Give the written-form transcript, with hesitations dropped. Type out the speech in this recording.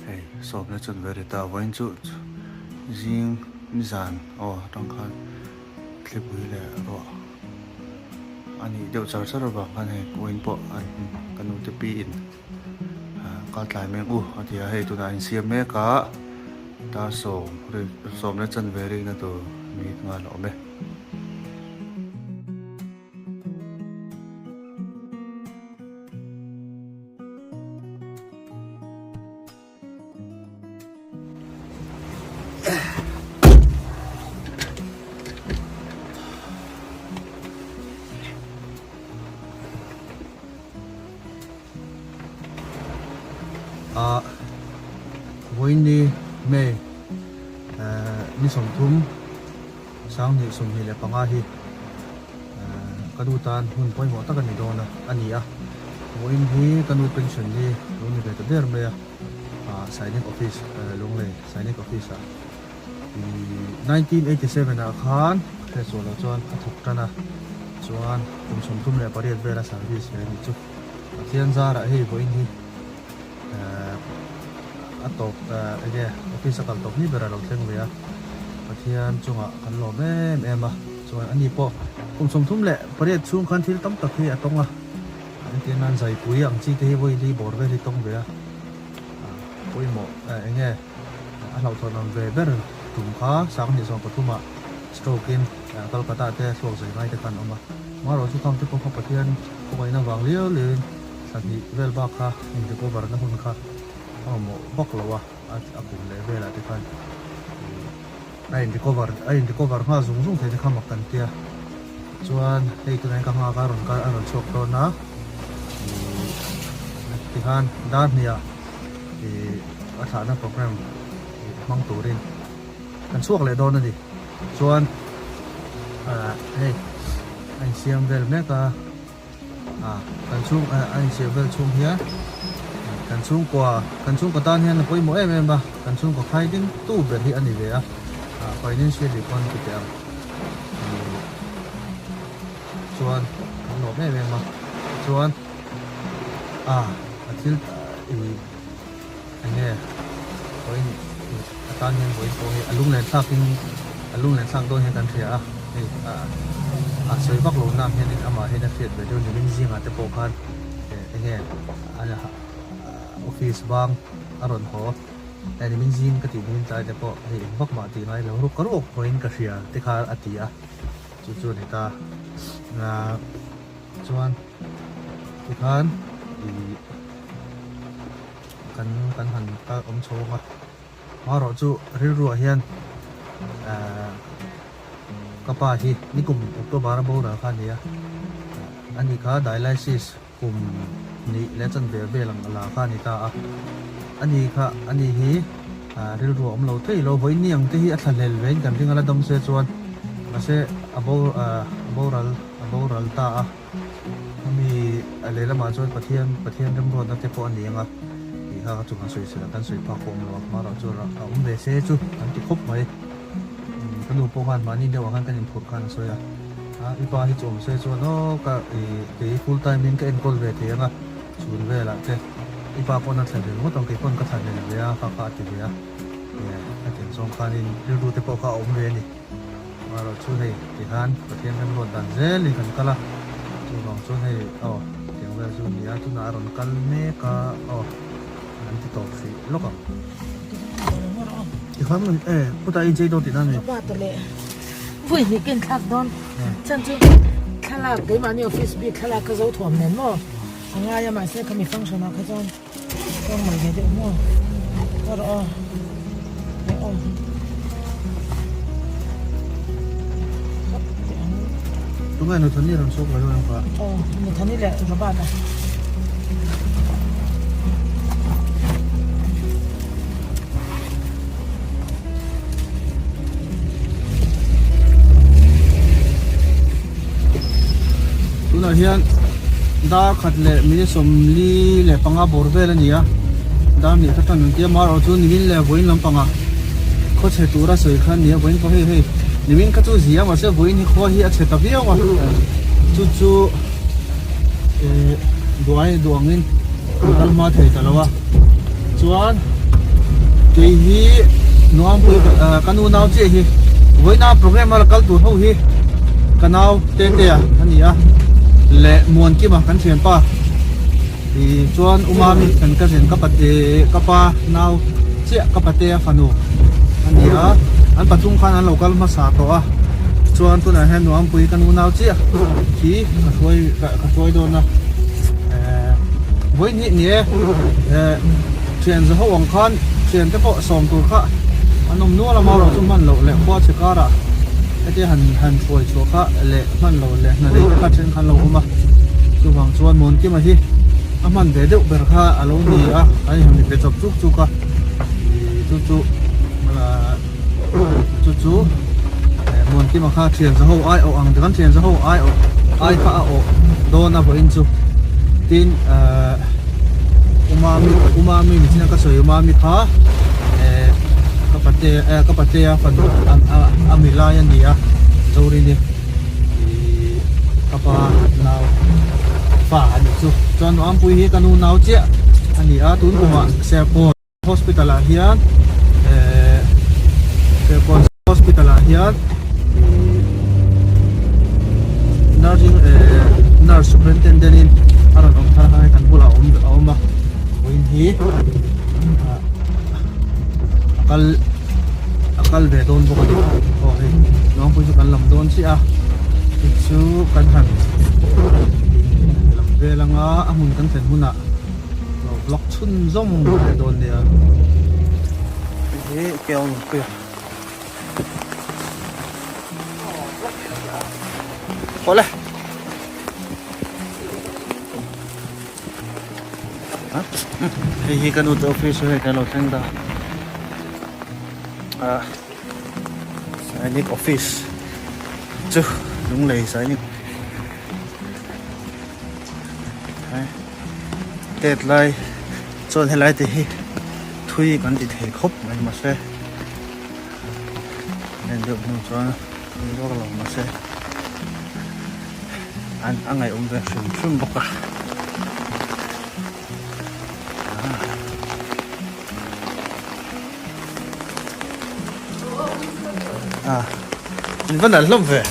hey so na chun very ta wain chu jing nizan tong khan clip hui le ro ani deu char char ba kan he wain po an kanu te pi in ka tlai meng atia hei tu na in siam me ka ta so na chun very na to mi nga lo meวันนี้เมย์นี่ส่งทุ่มสาวนี่ส่งนี่แหละปังอาฮีกระดูตานหุ่นป่วยหมดตั้งกันนี่โดนนะอันนี้วันนี้กระดูเป็นส่วนนี้ลงนี่เป็นตัวเดิมเลยsigning office ลงเลย signing office 1987อาคารแค่ส่วนละจวนถูกกันนะจวนผมส่งทุ่มเลยประเดี๋ยวเวลาserviceนี่จุดเทียนซาระให้วันนี้atop ege office kal top ni bera lo thleng ve a pathian chunga kan lo em chuan ani po som thum le pariat chung khan thil tam tak hi atonga anti nan zai pui ang chi te hi voi li bor ve li tong ve a pui mo enge a hlau thon am ve ber tum kha sang ni song pathuma stroke in kolkata te so zai ngai te kan oma ma ro chu kam te ko pathian ko mai na wang leo le sani vel ba kha in te ko bar na hun kha mo bok lo wa akun le vela te kan ai in cover nga zung the kha mak kan tia chuan hei tu nai ka nga ka ron chok to na ti han dan nia a tha na program mang turin kan chuak le don ni chuan hei ai siam vel me ka kan chung ai siam vel chung hia kan chung ka tan hian poi mo em ba kan chung ko khai ding tu ber hi ani ve a financial report ki te chuan kan lo me ma chuan athil ane poi tan hian poi ko hi alung len thak do hian kan thia soi bak lo nam hian ama hian a fiat ve do ni min zinga te po khan ana office bang aron ho ani min jin ka ti min tai te po hei bak ma ti ngai lo ru ka ro point ka ria te kha atia chu ni ta na chuan ti khan kan han ka chonga ma ro chu ru hian ka pa hi ni kum october bo ra kha nia ani kha dialysis kum ni lechen ve lang ala kha ni ta ani hi ril ru om lo thei lo voi niang te hi a thalel vein kan ring ala dom se chuan ase aboral ta ami ale lama chuan pathian rem ro na te po ani anga hi ha chu ma soi se kan soi pa khom lo ma ro chu ra um ve se chu an ti khop mai kanu po han mani de wa kan in phur kan soya ipa hi chom se chuan no ka full time in ka en kol ve te anga chun ve la te ipa ko na thale mo tong ke kon ka thale le ya ka ti ya atin song khan in ru te po ka om ve ni ma ro chu hei ti han pathian kan ron dan zel li kan kala chu rong chu hei tiang ve chu ni ya chu na ron kal me ka an ti tok si lo ka ti khan puta in je do ti na ni ba to le vui ni ken thak don chan chu khala ke ma ni office bi khala ka zo thom nen mo anga ya ma se ka mi function ka zon ko ma ge de mo ro tu ngai no thani ron sok la yo ka ni thani le ro ba da tuna hian da khat le mi som li le panga borbel ania da ni ta tan ti ma ro chu ni min le voin lam panga kho che tura soi khan ni voin ko hei ni min ka chu zia ma se voin hi kho hi a che ta bia wa chu đuổi đuổi al ma thei talawa chuan ke hi nuam pui kanu nau che hi voina program al kal tu ho hi kanau te te ani a le muan ki ma kan thian pa thì chuan umami kan ka zen kapate kapa nau che kapate fanu ani a an patung khan an local ma sa to a chuan tu na hen nuam pui kanu nau che ki ka thoi do na với nhị nhẹ chuyện giờ họ khan chuyện cái bộ sòng tu khá anh ông nuôi là mau rồi chúng mình lẩu lẹ qua chỉ cả ra cái hành phổi chỗ khá lẹ mình lẩu lẹ này cái phát triển khăn lẩu mà chúng hoàng chuan muốn kia mà hi anh mình để được bờ khá à lâu đi à anh mình để chụp chụp cả chụp là chụp muốn kia mà khá chuyện giờ họ ai ở ăn thì chuyện giờ họ ai khá ở đó là với anh chụp tin umami ni sina kasoy umami kha kapate fan amilayan dia zori ni kapa naw fa ani chu chuan am pui hi kanu naw che ani a tun kuma serpon hospital a hian serpon hospital a hian nurse superintendent in aron om thar hai kan bula om ma win hi akal ve don bo kan o he nong pu chu kan lam don si a chu kan han lam ve langa amun kan fen huna block chun zom ve don dia he kel pe hola hi kan ut office he kan lo teng da sainik office chu lung lei sainik deadline chon helai te hi thui kan ti thei khop mai ma se nên được nu chon ni lo lo ma se an angai ve sum boka mình vẫn là lâm về